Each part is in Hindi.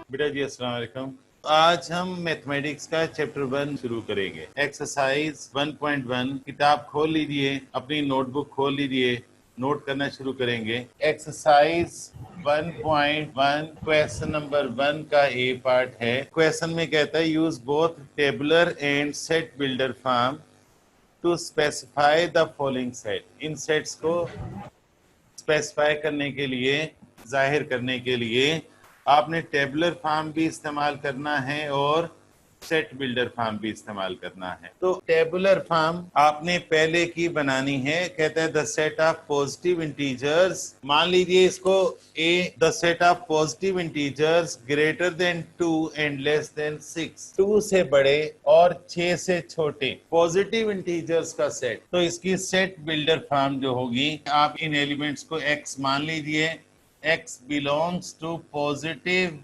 बेटा जी अस्सलाम वालेकुम। आज हम मैथमेटिक्स का चैप्टर 1 शुरू करेंगे। एक्सरसाइज 1.1 किताब खोल लीजिए, अपनी नोटबुक खोल लीजिए, नोट करना शुरू करेंगे। एक्सरसाइज 1.1 क्वेश्चन नंबर 1 का ए पार्ट है। क्वेश्चन में कहता है use both tabular and set builder form to specify the following set. इन सेट्स को स्पेसिफाई करने के लिए, जाहिर करने के लिए आपने टेबुलर फॉर्म भी इस्तेमाल करना है और सेट बिल्डर फॉर्म भी इस्तेमाल करना है। तो टेबुलर फॉर्म आपने पहले की बनानी है। कहते हैं the set of positive integers, मान लीजिए इसको A, the set of positive integers greater than 2 and less than 6, 2 से बड़े और 6 से छोटे पॉजिटिव इंटीजर्स का सेट। तो इसकी सेट बिल्डर फॉर्म जो होगी, आप इन एलिमेंट्स को x मान लीजिए, x belongs to positive,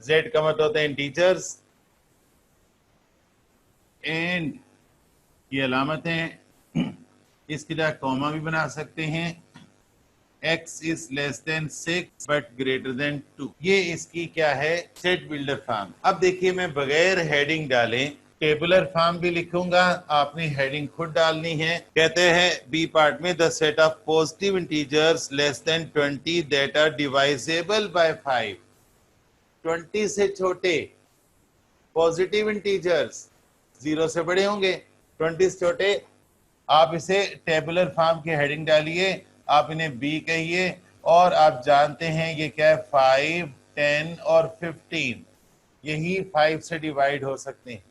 z का मतलब होता है इंटीजर्स, एंड ये अलामतें इसकी जगह कॉमा भी बना सकते हैं। x is less than 6 but greater than 2, ये इसकी क्या है, सेट बिल्डर फॉर्म। अब देखिए मैं बगैर हेडिंग डाले टेबुलर फॉर्म भी लिखूंगा, आपने हेडिंग खुद डालनी है। कहते हैं बी पार्ट में the set of positive integers less than 20 that are divisible by 5, 20 से छोटे पॉजिटिव इंटीजर्स, 0 से बड़े होंगे, 20 से छोटे। आप इसे टेबुलर फॉर्म की हेडिंग डालिए, आप इन्हें बी कहिए, और आप जानते हैं ये क्या है, 5, 10 और 15, यही 5 से डिवाइड हो सकते हैं।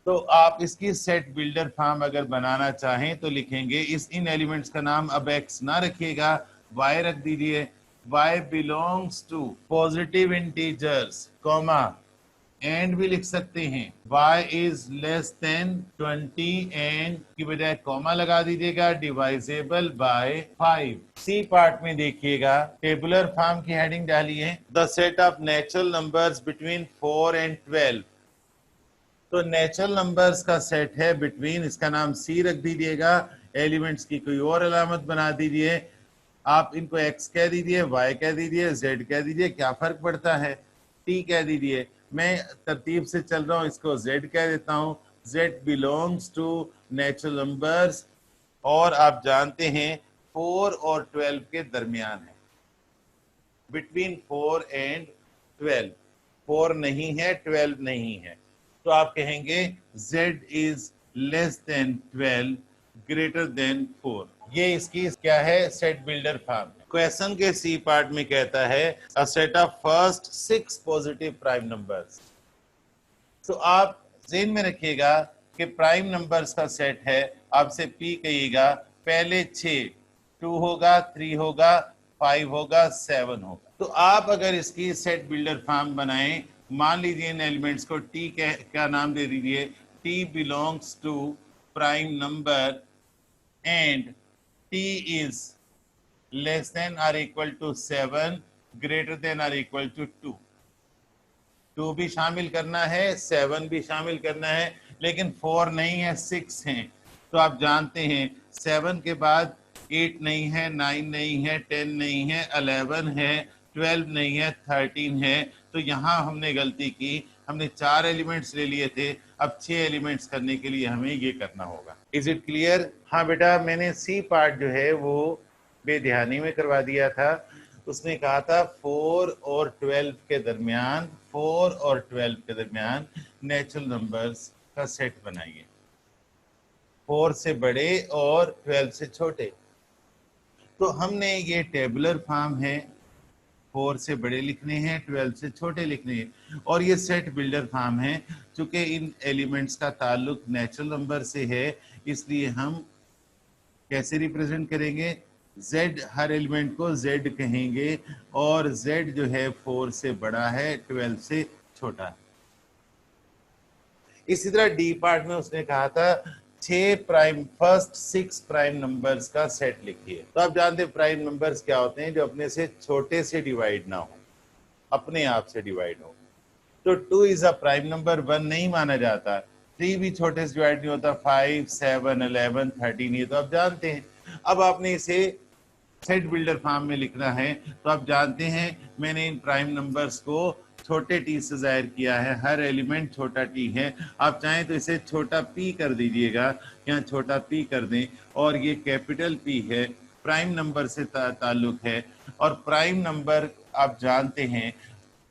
तो आप इसकी सेट बिल्डर फॉर्म अगर बनाना चाहें तो लिखेंगे, इन एलिमेंट्स का नाम अब x ना रखिएगा, y रख दीजिए। y belongs to positive integers, comma, and भी लिख सकते हैं y is less than 20 and की बजाय कॉमा लगा दीजिएगा, डिवाइजेबल बाय 5। सी पार्ट में देखिएगा टेबुलर फॉर्म की हेडिंग डालिए, the set of natural numbers between 4 and 12। तो नेचुरल नंबर्स का सेट है बिटवीन, इसका नाम सी रख दीजिएगा, एलिमेंट्स की कोई और अलामत बना दीजिए, आप इनको x कह दीजिए, y कह दीजिए, z कह दीजिए, क्या फर्क पड़ता है, t कह दीजिए। मैं तरतीब से चल रहा हूं, इसको z कह देता हूं। z belongs to natural numbers, और आप जानते हैं 4 और 12 के दरमियान है, बिटवीन 4 एंड 12, 4 नहीं है, 12 नहीं है। तो आप कहेंगे z is less then 12 greater than 4, ये इसकी क्या है, सेट बिल्डर फॉर्म। क्वेश्चन के सी पार्ट में कहता है a set of first 6 positive prime numbers. तो आप ज़हन में रखिएगा कि प्राइम नंबर्स का सेट है, आपसे p कहिएगा, पहले 6, 2 होगा, 3 होगा, 5 होगा, 7 होगा। तो आप अगर इसकी सेट बिल्डर फॉर्म बनाएं, मान लीजिए इन एलिमेंट्स को t क्या नाम दे दीजिए, t belongs to prime number and t is less than or equal to 7 greater than or equal to 2। 2 भी शामिल करना है, 7 भी शामिल करना है, लेकिन 4 नहीं है, 6 हैं। तो आप जानते हैं 7 के बाद 8 नहीं है, 9 नहीं है, 10 नहीं है, 11 है, 12 नहीं है, 13 है। तो यहाँ हमने गलती की, हमने 4 एलिमेंट्स ले लिए थे, अब 6 एलिमेंट्स करने के लिए हमें ये करना होगा। Is it clear? हाँ बेटा, मैंने सी पार्ट जो है वो बेध्यानी में करवा दिया था। उसने कहा था 4 और 12 के दरमियान, 4 और 12 के दरमियान नेचुरल नंबर्स का सेट बनाइए, 4 से बड़े और 12 से छोटे। तो हमने ये टेबुलर फॉर्म है, 4 से बड़े लिखने हैं, 12 से छोटे लिखने हैं, और ये सेट बिल्डर फॉर्म है। चूंकि इन एलिमेंट्स का ताल्लुक नेचुरल नंबर से है, इसलिए हम कैसे रिप्रेजेंट करेंगे, z, हर एलिमेंट को z कहेंगे, और z जो है 4 से बड़ा है, 12 से छोटा है। इसी तरह डी पार्ट में उसने कहा था 6 प्राइम, फर्स्ट 6 प्राइम नंबर्स का सेट लिखिए। तो आप जानते हैं प्राइम नंबर्स क्या होते हैं, जो अपने से छोटे से डिवाइड ना हो, अपने आप से डिवाइड हो। तो 2 इज अ प्राइम नंबर, 1 नहीं माना जाता, 3 भी छोटे से डिवाइड नहीं होता, 5, 7, 11, 13, ये तो आप जानते हैं। अब आपने इसे सेट बिल्डर फॉर्म में लिखना है तो आप जानते हैं मैंने इन प्राइम नंबर्स को छोटे टी से जाहिर किया है, हर एलिमेंट छोटा टी है। आप चाहें तो इसे छोटा पी कर दीजिएगा, यहाँ छोटा पी कर दें, और ये कैपिटल पी है, प्राइम नंबर से ताल्लुक है। और प्राइम नंबर आप जानते हैं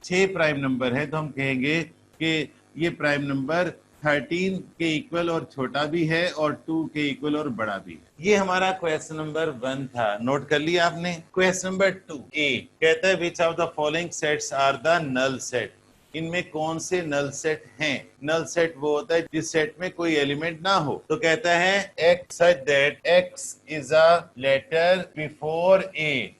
6 प्राइम नंबर है तो हम कहेंगे कि ये प्राइम नंबर 13 के इक्वल और छोटा भी है और 2 के इक्वल और बड़ा भी है। ये हमारा क्वेश्चन नंबर 1 था, नोट कर लिया आपने। क्वेश्चन नंबर 2 ए कहता है which of the following sets are the null set, इनमें कौन से नल सेट हैं। नल सेट वो होता है जिस सेट में कोई एलिमेंट ना हो। तो कहता है x such that x is a letter before A,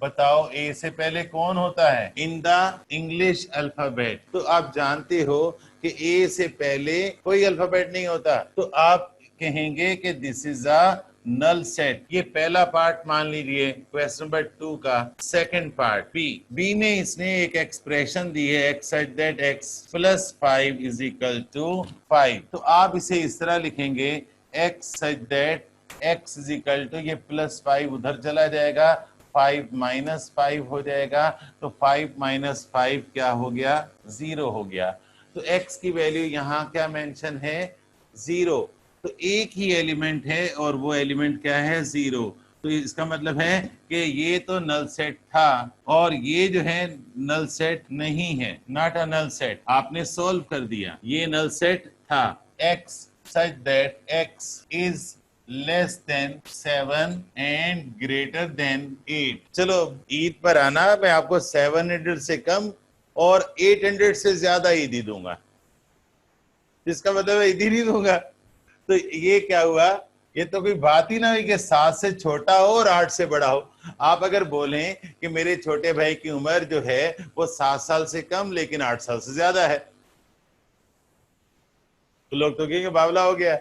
बताओ ए से पहले कौन होता है इन द इंग्लिश अल्फाबेट। तो आप जानते हो कि ए से पहले कोई अल्फाबेट नहीं होता, तो आप कहेंगे कि this is a null set. ये पहला पार्ट मान लीजिए क्वेश्चन नंबर 2 का। सेकंड पार्ट बी में इसने एक एक्सप्रेशन दी है x such that x plus 5 is equal to 5। तो आप इसे इस तरह लिखेंगे x such that x is equal to, ये प्लस 5 उधर चला जाएगा, 5 माइनस 5 हो जाएगा, तो 5 माइनस 5 क्या हो गया, 0 हो गया। तो x की वैल्यू यहाँ क्या मेंशन है, 0। तो एक ही एलिमेंट है और वो एलिमेंट क्या है, 0। तो इसका मतलब है कि ये तो नल सेट था और ये जो है नल सेट नहीं है, नॉट अ नल सेट। आपने सोल्व कर दिया, ये नल सेट था। x such that x is less than 7 and greater than 8। चलो ईद पर आना, मैं आपको 700 से कम और 800 से ज्यादा ईद ही दूंगा, जिसका मतलब ईद ही नहीं दूंगा। तो ये क्या हुआ, ये तो कोई बात ही ना हुई कि 7 से छोटा हो और 8 से बड़ा हो। आप अगर बोलें कि मेरे छोटे भाई की उम्र जो है वो 7 साल से कम लेकिन 8 साल से ज्यादा है, तो लोग तो कहेंगे बावला हो गया।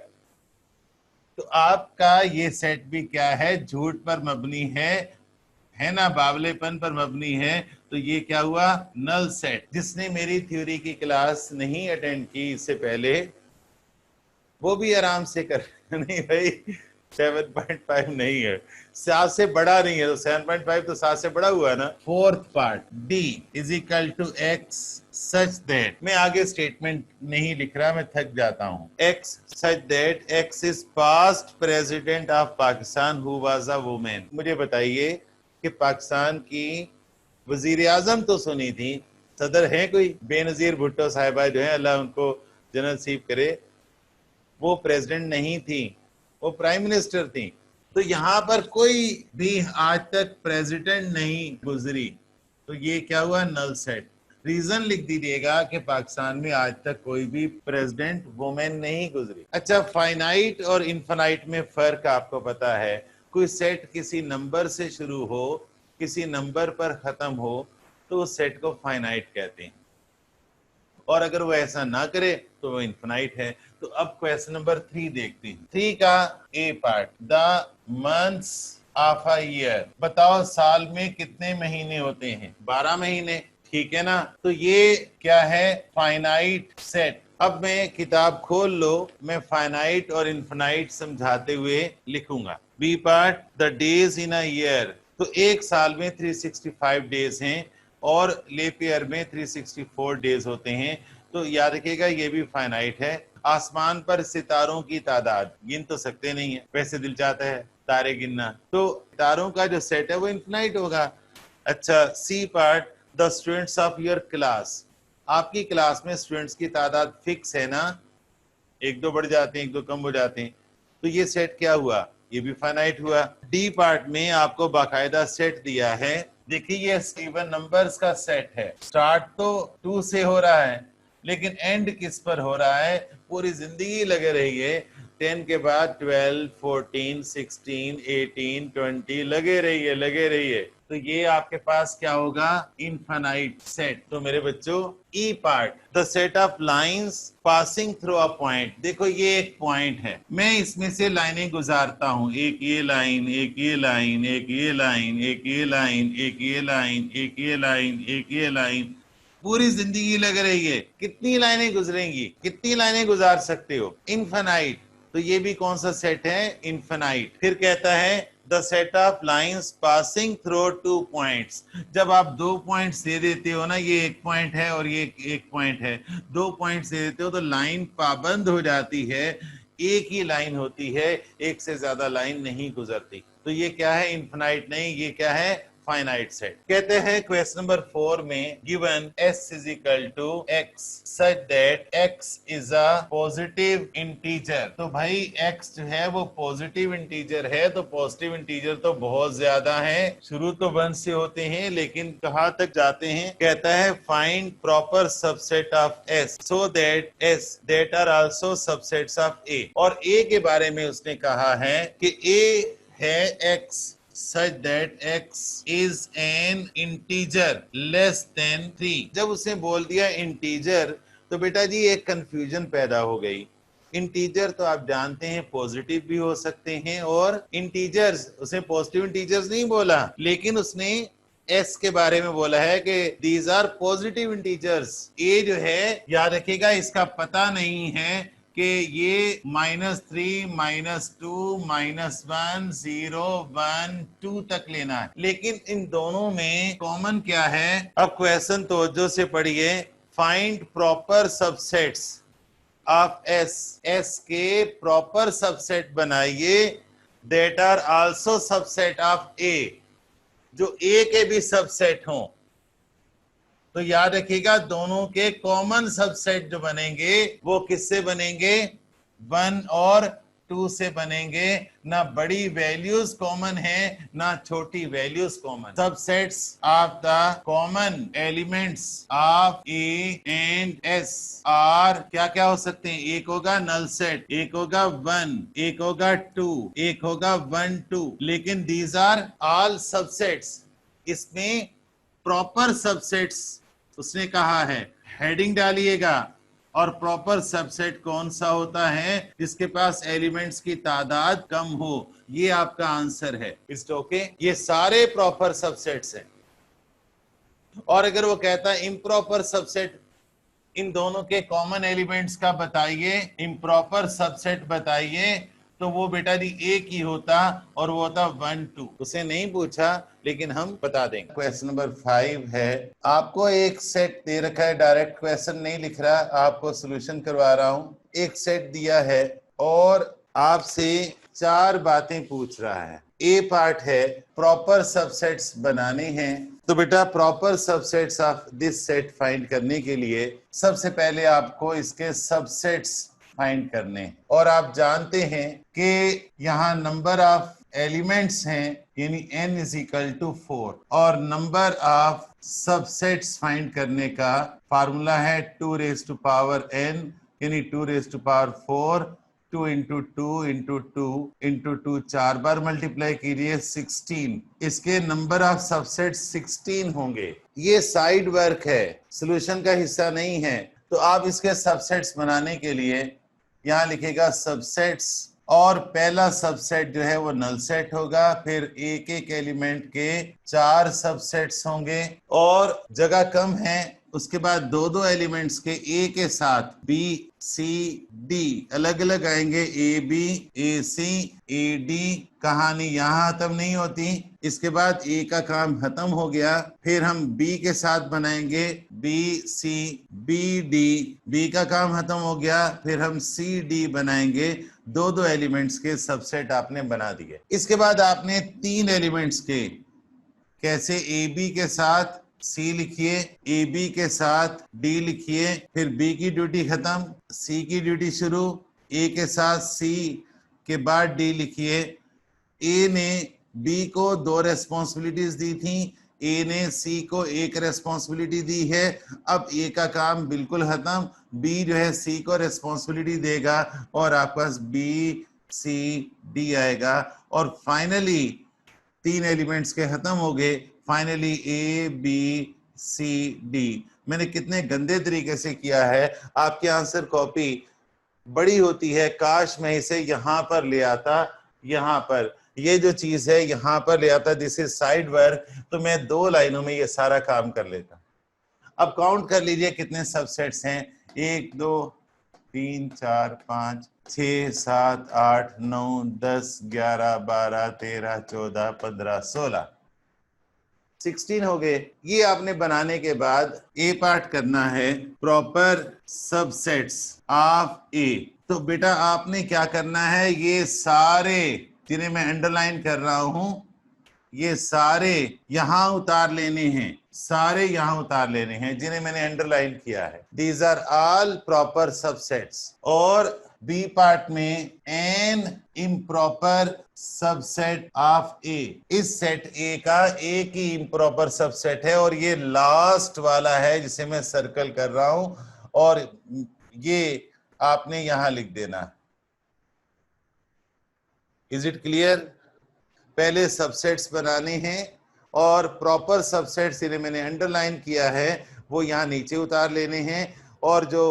तो आपका ये सेट भी क्या है, झूठ पर मबनी है ना, बावलेपन पर मबनी है। तो ये क्या हुआ, नल सेट। जिसने मेरी थ्योरी की क्लास नहीं अटेंड की इससे पहले, वो भी आराम से कर नहीं भाई 7.5 नहीं है, 7 से बड़ा नहीं है, तो 7.5 तो 7 से बड़ा हुआ ना। Fourth part D is equal to x such that, मैं आगे स्टेटमेंट नहीं लिख रहा, मैं थक जाता हूँ। X such that x is past president of Pakistan who was a women. मुझे बताइए कि पाकिस्तान की वजीर आजम तो सुनी थी, सदर है कोई, बेनजीर भुट्टो साहिबा जो है, अल्लाह उनको जन्नत नसीब करे, वो प्रेसिडेंट नहीं थी, वो प्राइम मिनिस्टर थी। तो यहाँ पर कोई भी आज तक प्रेसिडेंट नहीं गुजरी, तो ये क्या हुआ, नल सेट। रीजन लिख दीजिएगा कि पाकिस्तान में आज तक कोई भी प्रेसिडेंट वुमेन नहीं गुजरी। अच्छा, फाइनाइट और इनफाइनाइट में फर्क आपको पता है। कोई सेट किसी नंबर से शुरू हो, किसी नंबर पर खत्म हो, तो उस सेट को फाइनाइट कहते हैं, और अगर वो ऐसा ना करे तो वो इनफाइनाइट है। तो अब क्वेश्चन नंबर 3 देखते हैं। 3 का A part, the months of a year, बताओ साल में कितने महीने होते हैं, 12 महीने, ठीक है ना। तो ये क्या है, फाइनाइट सेट। अब मैं किताब खोल लो, मैं फाइनाइट और इनफाइनाइट समझाते हुए लिखूंगा। B part, the days in a year, तो एक साल में 365 डेज हैं और लेप ईयर में 364 डेज होते हैं। तो याद रखिएगा ये भी फाइनाइट है। आसमान पर सितारों की तादाद गिन तो सकते नहीं है, वैसे दिल चाहता है तारे गिनना, तो तारों का जो सेट है वो इनफाइनाइट होगा। अच्छा, C part, the students of your class, आपकी क्लास में स्टूडेंट्स की तादाद फिक्स है ना, एक दो बढ़ जाते हैं, एक दो कम हो जाते हैं, तो ये सेट क्या हुआ, ये भी फाइनाइट हुआ। डी पार्ट में आपको बाकायदा सेट दिया है, देखिए ये इवन नंबर्स का सेट है। स्टार्ट तो 2 से हो रहा है, लेकिन एंड किस पर हो रहा है, पूरी जिंदगी लगे रही है, 10 के बाद 12, 14, 16, 18, 20 लगे रहिए। तो ये आपके पास क्या होगा, इनफाइनाइट सेट। तो मेरे बच्चों, E part, the set of lines passing through a point, देखो ये एक पॉइंट है, मैं इसमें से लाइनें गुजारता हूं, एक ये लाइन, एक ये लाइन, एक ये लाइन, एक ये लाइन, एक ये लाइन, एक ये लाइन, एक ये लाइन, पूरी जिंदगी लग रही है। कितनी लाइनें गुजरेंगी, कितनी लाइनें गुजार सकते हो, इनफाइनाइट। तो ये भी कौन सा सेट है, इनफाइनाइट। फिर कहता है the set of lines passing through 2 points. जब आप 2 पॉइंट्स दे देते हो ना, ये एक पॉइंट है और ये एक पॉइंट है, 2 पॉइंट्स दे देते हो तो लाइन पाबंद हो जाती है, एक ही लाइन होती है, एक से ज्यादा लाइन नहीं गुजरती। तो ये क्या है? इनफिनाइट नहीं, ये क्या है? Finite set. कहते हैं क्वेश्चन नंबर 4 में given s is equal to x such that x is a positive integer. तो भाई x जो है वो पॉजिटिव इंटीजर है, तो पॉजिटिव इंटीजर तो बहुत ज्यादा है, शुरू तो 1 से होते हैं लेकिन कहां तक जाते हैं? कहता है find proper subset of s so that s that are also subsets of a। और a के बारे में उसने कहा है कि a है x such that x is an integer less than 3। जब उसने बोल दिया इंटीजर तो बेटा जी एक कंफ्यूजन पैदा हो गई। इंटीजर तो आप जानते हैं पॉजिटिव भी हो सकते हैं, और इंटीजर्स, उसने पॉजिटिव इंटीजर्स नहीं बोला, लेकिन उसने एस के बारे में बोला है कि दीज आर पॉजिटिव इंटीजर्स। ए जो है याद रखिएगा इसका पता नहीं है कि ये -3, -2, -1, 0, 1, 2 तक लेना है, लेकिन इन दोनों में कॉमन क्या है? अब क्वेश्चन तवज्जो से पढ़िए। Find proper subsets of S, S के प्रॉपर सबसेट बनाइए that are also subset of A, जो ए के भी सबसेट हों। तो याद रखिएगा दोनों के कॉमन सबसेट जो बनेंगे वो किससे बनेंगे? 1 और 2 से बनेंगे। ना बड़ी वैल्यूज कॉमन है ना छोटी values common. Subsets of the common elements of A and S R क्या क्या हो सकते हैं? एक होगा नल सेट, एक होगा 1, एक होगा 2, एक होगा 1, 2, लेकिन दीज आर ऑल सबसेट्स। इसमें प्रॉपर सबसेट्स उसने कहा है, हेडिंग डालिएगा। और प्रॉपर सबसेट कौन सा होता है? जिसके पास एलिमेंट्स की तादाद कम हो, ये आपका आंसर है। इट्स ओके, ये सारे प्रॉपर सबसेट्स हैं। और अगर वो कहता है इम्प्रॉपर सबसेट, इन दोनों के कॉमन एलिमेंट्स का बताइए, इम्प्रॉपर सबसेट बताइए, तो वो बेटा जी एक ही होता और वो होता 1, 2। उसे नहीं पूछा लेकिन हम बता देंगे। क्वेश्चन नंबर 5 है, आपको एक सेट दे रखा है, डायरेक्ट क्वेश्चन नहीं लिख रहा, आपको सोल्यूशन करवा रहा हूं। एक सेट दिया है और आपसे 4 बातें पूछ रहा है। ए पार्ट है प्रॉपर सबसेट्स बनाने हैं। तो बेटा proper subsets of this set find करने के लिए सबसे पहले आपको इसके सबसेट्स फाइंड करने, और आप जानते हैं कि यहाँ नंबर ऑफ एलिमेंट्स हैं यानी n इज इक्वल टू 4, और नंबर ऑफ सबसेट्स फाइंड करने का फार्मूला है 2 रेज़ टू पावर n यानी 2 raise to power 4, 2 into 2 into 2 into 2, 4 बार मल्टीप्लाई कीजिए 16। इसके नंबर ऑफ सबसेट्स 16 होंगे। ये साइड वर्क है, सोल्यूशन का हिस्सा नहीं है। तो आप इसके सबसेट्स बनाने के लिए यहाँ लिखेगा सबसेट्स, और पहला सबसेट जो है वो नल सेट होगा, फिर एक एक एलिमेंट के 4 सबसेट्स होंगे, और जगह कम है उसके बाद 2-2 एलिमेंट्स के ए के साथ बी सी डी अलग अलग आएंगे, A B A C A D. कहानी यहाँ खत्म नहीं होती, इसके बाद ए का काम खत्म हो गया, फिर हम बी के साथ बनाएंगे B C B D, B का काम खत्म हो गया, फिर हम सी डी बनाएंगे। 2-2 एलिमेंट्स के सबसेट आपने बना दिए। इसके बाद आपने 3 एलिमेंट्स के, कैसे? ए बी के साथ सी लिखिए, ए बी के साथ डी लिखिए, फिर बी की ड्यूटी खत्म, सी की ड्यूटी शुरू, ए के साथ सी के बाद डी लिखिए। ए ने बी को 2 रेस्पॉन्सिबिलिटीज दी थी, ए ने सी को 1 रेस्पॉन्सिबिलिटी दी है। अब ए का काम बिल्कुल खत्म, बी जो है सी को रेस्पॉन्सिबिलिटी देगा और आपके पास बी सी डी आएगा। और फाइनली 3 एलिमेंट्स के खत्म हो गए, finally A B C D. मैंने कितने गंदे तरीके से किया है। आपकी आंसर कॉपी बड़ी होती है, काश मैं इसे यहाँ पर ले आता, यहाँ पर ये जो चीज है यहाँ पर ले आता, दिस इज साइड वर्क, तो मैं 2 लाइनों में ये सारा काम कर लेता। अब काउंट कर लीजिए कितने सबसेट्स हैं, 1 2 3 4 5 6 7 8 9 10 11 12 13 14 15 16 16 हो गए। ये आपने बनाने के बाद ए पार्ट करना है, प्रॉपर सबसेट्स ऑफ ए। तो बेटा आपने क्या करना है, ये सारे जिन्हें मैं अंडरलाइन कर रहा हूं, ये सारे यहां उतार लेने हैं, सारे यहां उतार लेने हैं जिन्हें मैंने अंडरलाइन किया है। These are all proper subsets. और बी पार्ट में an improper subset of A, इस सेट ए का एक ही इम्प्रॉपर सबसेट है और ये लास्ट वाला है जिसे मैं सर्कल कर रहा हूं, और ये आपने यहां लिख देना। Is it clear? पहले सबसेट्स बनाने हैं और प्रॉपर सबसेट्स जिन्हें मैंने अंडरलाइन किया है वो यहाँ नीचे उतार लेने हैं, और जो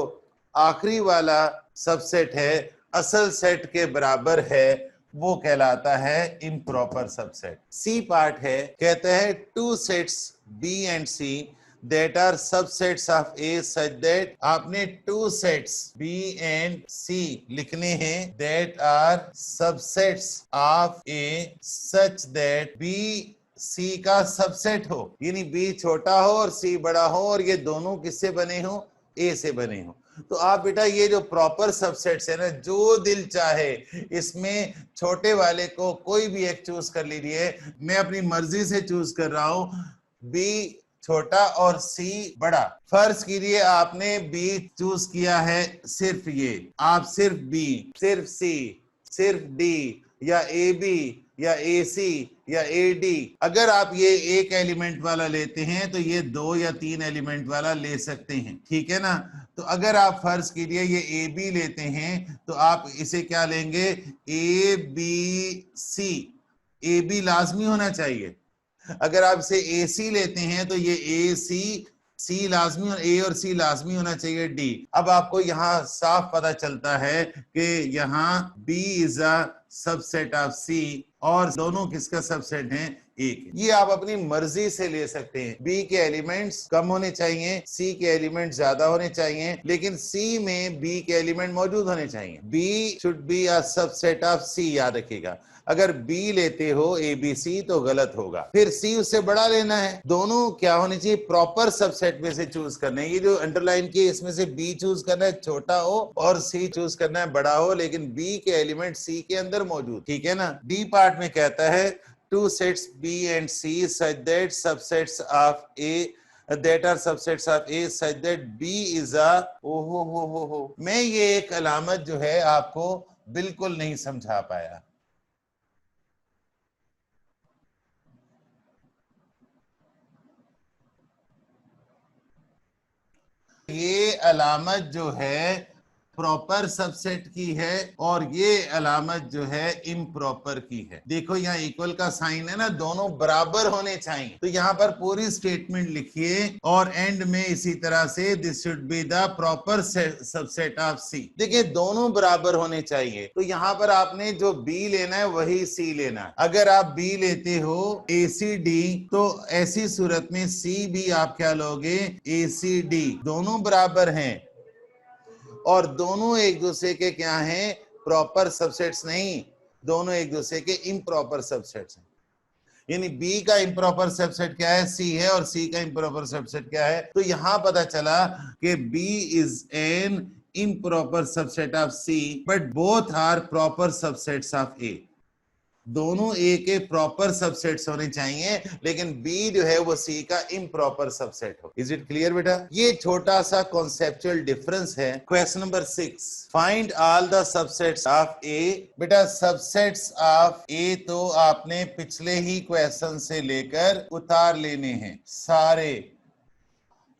आखिरी वाला सबसेट है असल सेट के बराबर है वो कहलाता है इम्प्रॉपर सबसेट। सी पार्ट है, कहता है two sets B and C that are subsets of A such that, आपने two sets B and C लिखने हैं that are subsets of A such that B C का सबसेट हो, यानी B छोटा हो और C बड़ा हो और ये दोनों किससे बने हो, A से बने हो। तो आप बेटा ये जो प्रॉपर सबसेट्स है ना, जो दिल चाहे इसमें छोटे वाले को कोई भी एक चूज कर लीजिए। मैं अपनी मर्जी से चूज कर रहा हूं, बी छोटा और सी बड़ा। फर्ज कीजिए आपने बी चूज किया है, सिर्फ ये आप सिर्फ बी, सिर्फ सी, सिर्फ डी या ए बी या ए सी या ए डी। अगर आप ये एक एलिमेंट वाला लेते हैं तो ये 2 या 3 एलिमेंट वाला ले सकते हैं, ठीक है ना। तो अगर आप फर्ज कीजिए ये ए बी लेते हैं तो आप इसे क्या लेंगे, ए बी सी। ए बी लाजमी होना चाहिए। अगर आप इसे ए सी लेते हैं तो ये ए सी, सी लाजमी और ए और सी लाजमी होना चाहिए डी। अब आपको यहाँ साफ पता चलता है कि यहाँ B is a subset of C और दोनों किसका सबसेट हैं, एक। ये आप अपनी मर्जी से ले सकते हैं। बी के एलिमेंट्स कम होने चाहिए, सी के एलिमेंट ज्यादा होने चाहिए, लेकिन सी में बी के एलिमेंट मौजूद होने चाहिए। B should be a subset of C, याद रखिएगा। अगर बी लेते हो ए बी सी तो गलत होगा, फिर सी उससे बड़ा लेना है। दोनों क्या होने चाहिए, प्रॉपर सबसेट में से चूज करना है। ये जो अंडरलाइन की इसमें से बी चूज करना है छोटा हो और सी चूज करना है बड़ा हो, लेकिन बी के एलिमेंट सी के अंदर मौजूद, ठीक है ना। डी पार्ट में कहता है two sets B and C such that subsets of A that are subsets of A such that B is a हो। मैं ये एक अलामत जो है आपको बिल्कुल नहीं समझा पाया। ये अलामत जो है प्रॉपर सबसेट की है और ये अलामत जो है इम्प्रॉपर की है। देखो यहाँ इक्वल का साइन है ना, दोनों बराबर होने चाहिए। तो यहाँ पर पूरी स्टेटमेंट लिखिए और एंड में इसी तरह से this should be the proper subset of C. देखिए दोनों बराबर होने चाहिए, तो यहाँ पर आपने जो बी लेना है वही सी लेना है। अगर आप बी लेते हो ए सी डी तो ऐसी सूरत में सी भी आप क्या लोगे, ए सी डी। दोनों बराबर हैं और दोनों एक दूसरे के क्या हैं, प्रॉपर सबसेट्स नहीं, दोनों एक दूसरे के इम्प्रॉपर सबसेट्स हैं। यानी B का इम्प्रॉपर सबसेट क्या है, C है, और C का इम्प्रॉपर सबसेट क्या है। तो यहां पता चला कि B is an improper subset of C but both are proper subsets of A। दोनों ए के प्रॉपर सबसेट्स होने चाहिए, लेकिन बी जो है वो सी का इम्प्रॉपर सबसेट हो। इज इट क्लियर बेटा? ये छोटा सा कॉन्सेप्चुअल डिफरेंस है। Question number 6, find all the subsets of A. बेटा सबसेट्स ऑफ ए तो आपने पिछले ही क्वेश्चन से लेकर उतार लेने हैं सारे,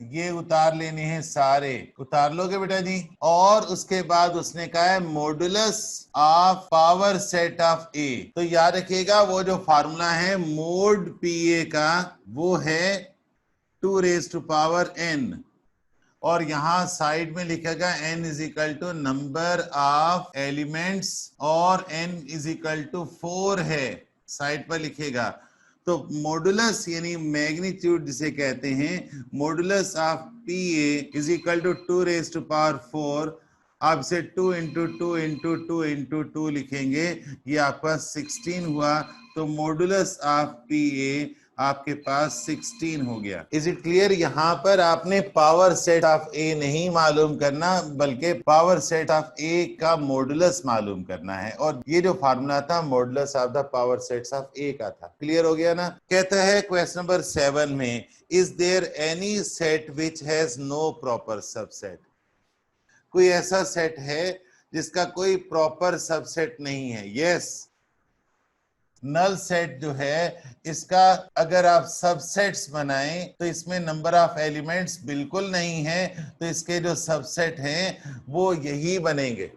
ये उतार लेने हैं सारे, उतार लोगे बेटा जी। और उसके बाद उसने कहा है modulus of power set of A. तो याद रखिएगा वो जो फार्मूला है मोड पी ए का वो है 2 रेज टू पावर n, और यहां साइड में लिखेगा n is equal to number of elements और n इज इक्वल टू 4 है, साइड पर लिखेगा। तो मॉडुलस यानी मैग्नीट्यूड जिसे कहते हैं, modulus of P A is equal to 2 raise to power 4 आप इसे 2 इंटू 2 इंटू 2 इंटू 2 लिखेंगे, ये आपका 16 हुआ। तो मॉडुलस ऑफ पी ए आपके पास 16 हो गया। Is it clear? यहां पर आपने पावर सेट ऑफ ए नहीं मालूम करना, बल्कि पावर सेट ऑफ ए का मॉडुलस मालूम करना है। और ये जो फार्मूला था modulus of the power sets of A का था। क्लियर हो गया ना? कहता है क्वेश्चन नंबर 7 में, is there any set which has no proper subset? कोई ऐसा सेट है जिसका कोई प्रॉपर सबसेट नहीं है? यस, नल सेट जो है इसका अगर आप सबसेट्स बनाएं तो इसमें नंबर ऑफ एलिमेंट्स बिल्कुल नहीं है, तो इसके जो सबसेट हैं वो यही बनेंगे।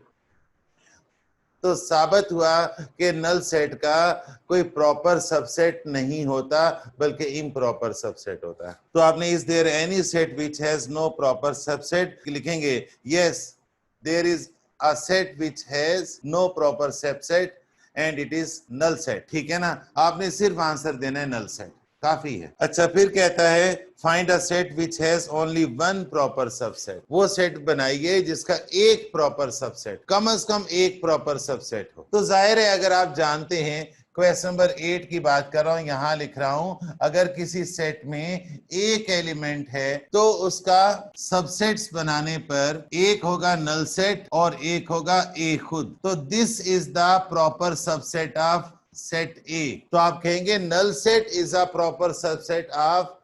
तो साबित हुआ कि नल सेट का कोई प्रॉपर सबसेट नहीं होता, बल्कि इम्प्रॉपर सबसेट होता है। तो आपने is there any set which has no proper subset लिखेंगे। Yes, there is a set which has no proper subset and it is null set. ठीक है ना? आपने सिर्फ आंसर देना है नल सेट, काफी है। अच्छा, फिर कहता है find a set which has only one proper subset. वो सेट बनाइए जिसका एक प्रॉपर सबसेट, कम से कम एक प्रॉपर सबसेट हो। तो जाहिर है अगर आप जानते हैं, क्वेश्चन नंबर 8 की बात कर रहा हूं, यहां लिख रहा हूं, अगर किसी सेट में एक एलिमेंट है तो उसका सबसेट्स बनाने पर एक होगा नल सेट और एक होगा ए खुद। तो this is the proper subset of set A. तो आप कहेंगे null set is a proper subset of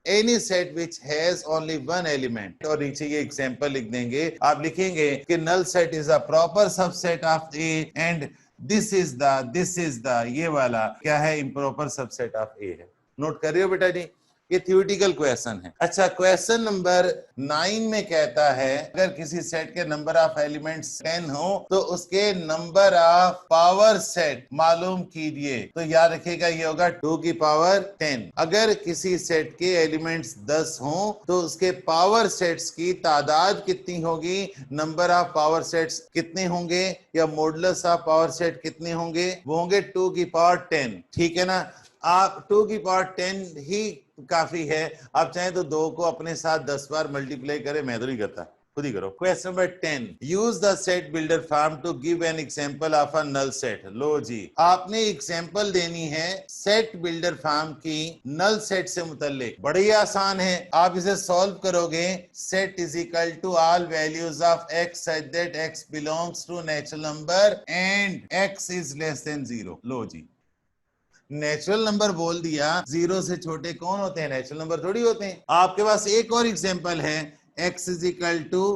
any set which has only one element. और नीचे ये एग्जांपल लिख देंगे, आप लिखेंगे कि null set is a proper subset of A and this is the ये वाला क्या है? इम्प्रॉपर सबसेट ऑफ ए है। नोट कर रहे हो बेटा जी? ये थ्योरेटिकल क्वेश्चन है। अच्छा, क्वेश्चन नंबर 9 में कहता है अगर किसी सेट के नंबर ऑफ एलिमेंट्स 10 हो तो उसके नंबर ऑफ पावर सेट मालूम कीजिए। तो याद रखिएगा ये होगा 2 की पावर 10। अगर किसी सेट के एलिमेंट्स 10 हो तो उसके पावर सेट्स की तादाद कितनी होगी? नंबर ऑफ पावर सेट्स कितने होंगे, या मॉडुलस ऑफ पावर सेट कितने होंगे? वो होंगे 2 की पावर 10। ठीक है ना? आप 2 की पावर 10 ही काफी है। आप चाहें तो 2 को अपने साथ 10 बार मल्टीप्लाई करें, मैं तो नहीं करता, खुद ही करो। Question number 10, use the set builder form to give an example of a null set. लो जी, आपने एग्जांपल देनी है सेट बिल्डर फॉर्म की नल सेट से मुतल्लिक। बड़ी आसान है, आप इसे सॉल्व करोगे। Set is equal to all values of x such that x belongs to natural number and x is less than 0। लो जी, नेचुरल नंबर बोल दिया, 0 से छोटे कौन होते हैं? नेचुरल नंबर थोड़ी होते हैं। आपके पास एक और एग्जांपल है, x is equal to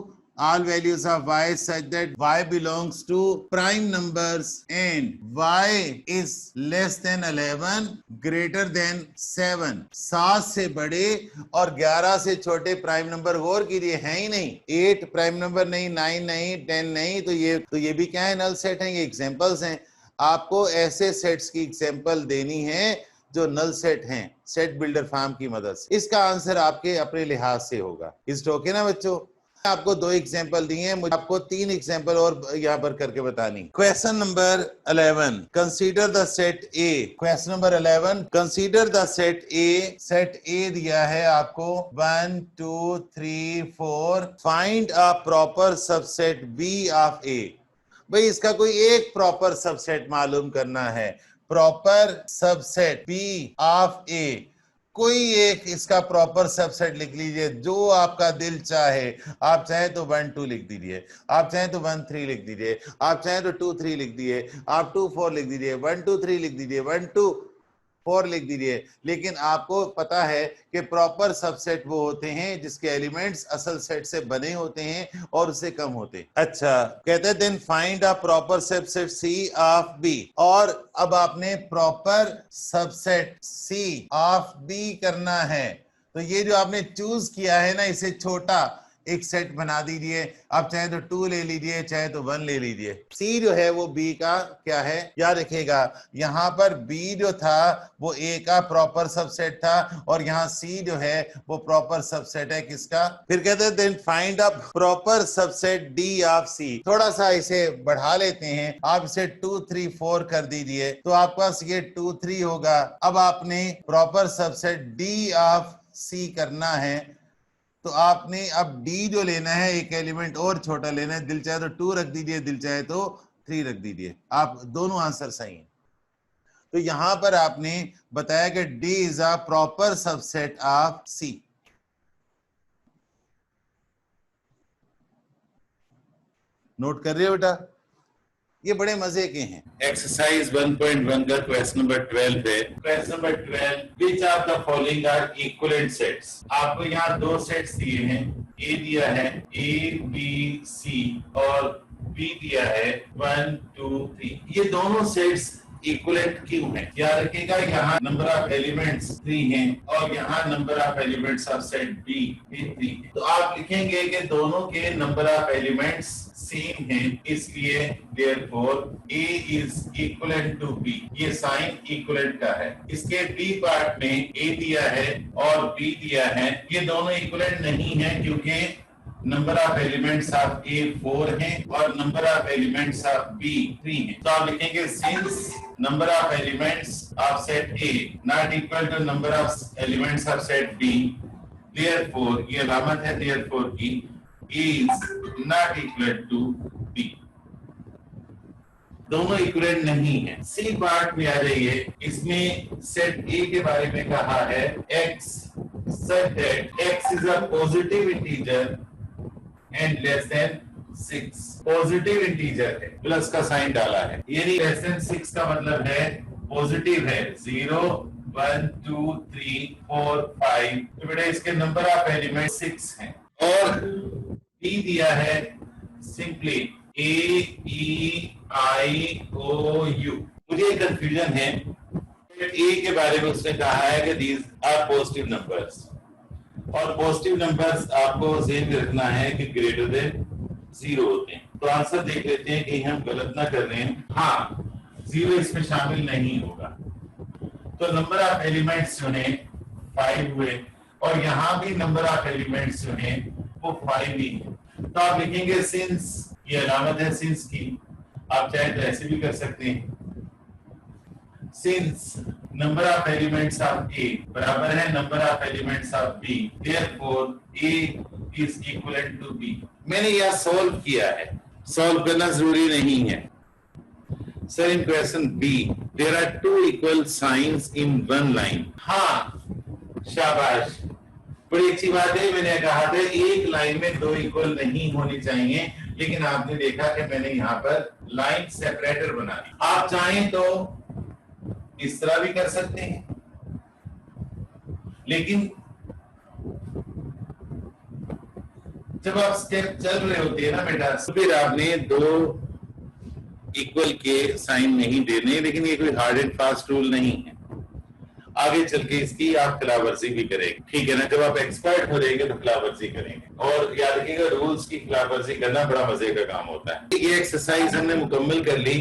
all values of y such that y belongs to prime numbers and y is less than 11 greater than 7। 7 से बड़े और 11 से छोटे प्राइम नंबर गौर कीजिए हैं ही नहीं। 8 प्राइम नंबर नहीं, 9 नहीं, 10 नहीं। तो ये भी क्या है? नल सेट है। ये एग्जांपल्स हैं। आपको ऐसे सेट्स की एग्जांपल देनी है जो नल सेट हैं सेट बिल्डर फॉर्म की मदद से। इसका आंसर आपके अपने लिहाज से होगा। इस ओके ना बच्चों? आपको 2 एग्जांपल दिए हैं, मुझे आपको 3 एग्जांपल और यहाँ पर करके बतानी। Question number 11, consider the set A. Question number 11, consider the set A. Set A दिया है आपको 1 2 3 4। Find a proper subset B of A. भाई इसका कोई एक प्रॉपर सबसेट मालूम करना है। Proper subset B of A, कोई एक इसका प्रॉपर सबसेट लिख लीजिए जो आपका दिल चाहे। आप चाहे तो 1 2 लिख दीजिए, आप चाहे तो 1 3 लिख दीजिए, आप चाहे तो 2 3 लिख दीजिए, आप 2 4 लिख दीजिए, 1 2 3 लिख दीजिए, 1 2 4 लिख दीजिए। लेकिन आपको पता है कि प्रॉपर सबसेट वो होते हैं जिसके एलिमेंट्स असल सेट से बने होते हैं और उससे कम होते हैं। अच्छा, कहते हैं then find a proper subset C of B. और अब आपने proper subset C of B करना है। तो ये जो आपने चूज किया है ना, इसे छोटा एक सेट बना दीजिए। आप चाहे तो 2 ले लीजिए, चाहे तो 1 ले लीजिए। सी जो है वो बी का क्या है? याद रखिएगा, यहां पर बी जो था वो ए का प्रॉपर सबसेट था और यहाँ सी जो है वो प्रॉपर सबसेट है किसका? फिर कहते हैं then find a proper subset D of C. थोड़ा सा इसे बढ़ा लेते हैं, आप इसे 2 3 4 कर दीजिए तो आपके पास ये 2 3 होगा। अब आपने प्रॉपर सबसेट डी ऑफ सी करना है। तो आपने अब डी जो लेना है, एक एलिमेंट और छोटा लेना है, दिल चाहे तो 2 रख दीजिए, दिल चाहे तो 3 रख दीजिए, आप दोनों आंसर सही हैं। तो यहां पर आपने बताया कि D is a proper subset of C. Note कर रहे हो बेटा, ये बड़े मजे के हैं। एक्सरसाइज 1.1 का क्वेश्चन नंबर 12 है। Question number 12, which of the following are equivalent sets. आपको यहाँ दो सेट्स दिए हैं, ए दिया है ए बी सी और बी दिया है 1 2 3। ये दोनों सेट्स इक्विवेलेंट क्यों है? याद रखिएगा, यहाँ नंबर ऑफ एलिमेंट्स 3 हैं और यहाँ number of elements of set B भी 3 है। तो आप लिखेंगे कि दोनों के नंबर ऑफ एलिमेंट्स सेम है, इसलिए therefore A is equivalent to B। ये साइन इक्विवेलेंट का है। इसके B पार्ट में A दिया है और B दिया है, ये दोनों इक्विवेलेंट नहीं है क्योंकि number of elements of A 4 हैं और number of elements of B 3 हैं। तो आप लिखेंगे since number of elements of set A not equal to number of elements of set B, therefore ये अलामत है therefore की is not equal to B। दोनों इक्विवेलेंट नहीं है। सी पार्ट में आ जाइए, इसमें सेट ए के बारे में कहा है x such that x is a positive integer and less than 6। Positive integer है, प्लस का साइन डाला है, यानी लेस देन 6 का मतलब है पॉजिटिव है। 0 1 2 3 4 5। तो बेटा इसके नंबर ऑफ एलिमेंट 6 हैं और बी दिया है सिंपली AEIOU। मुझे कंफ्यूजन है, ए के बारे में उसने कहा है कि दीज आर पॉजिटिव नंबर्स और पॉजिटिव नंबर्स आपको ज़हन में रखना है कि ग्रेटर देन 0 होते हैं। तो आंसर देख लेते हैं कि हम गलत ना कर रहे हैं। हाँ, 0 इसमें शामिल नहीं होगा। तो नंबर ऑफ एलिमेंट्स जो है 5 हुए और यहाँ भी नंबर ऑफ एलिमेंट्स जो है वो 5 ही है। तो आप लिखेंगे सिंस, ये अलामत है सिंस की, आप चाहे तो ऐसे भी कर सकते हैं। Since number of elements of A बराबर है number of elements of B, therefore A is equivalent to B. मैंने यह सॉल्व किया है, सॉल्व करना जरूरी नहीं है। Sir in question B there are 2 equal signs in one line. हाँ, शाबाश, बड़ी अच्छी बात है। मैंने कहा था एक लाइन में 2 इक्वल नहीं होनी चाहिए, लेकिन आपने देखा कि मैंने यहाँ पर लाइन सेपरेटर बना दी। आप चाहें तो इस तरह भी कर सकते हैं, लेकिन जब आप स्टेप चल रहे होते हैं ना बेटा, तो फिर आपने 2 इक्वल के साइन नहीं देने। लेकिन ये कोई हार्ड एंड फास्ट रूल नहीं है, आगे चल के इसकी आप खिलाफवर्जी भी करेंगे, ठीक है ना। जब आप एक्सपर्ट हो जाएंगे तो खिलाफवर्जी करेंगे। और याद रखिएगा, रूल्स की खिलाफवर्जी करना बड़ा मजे का काम होता है। ये एक्सरसाइज हमने मुकम्मल कर ली।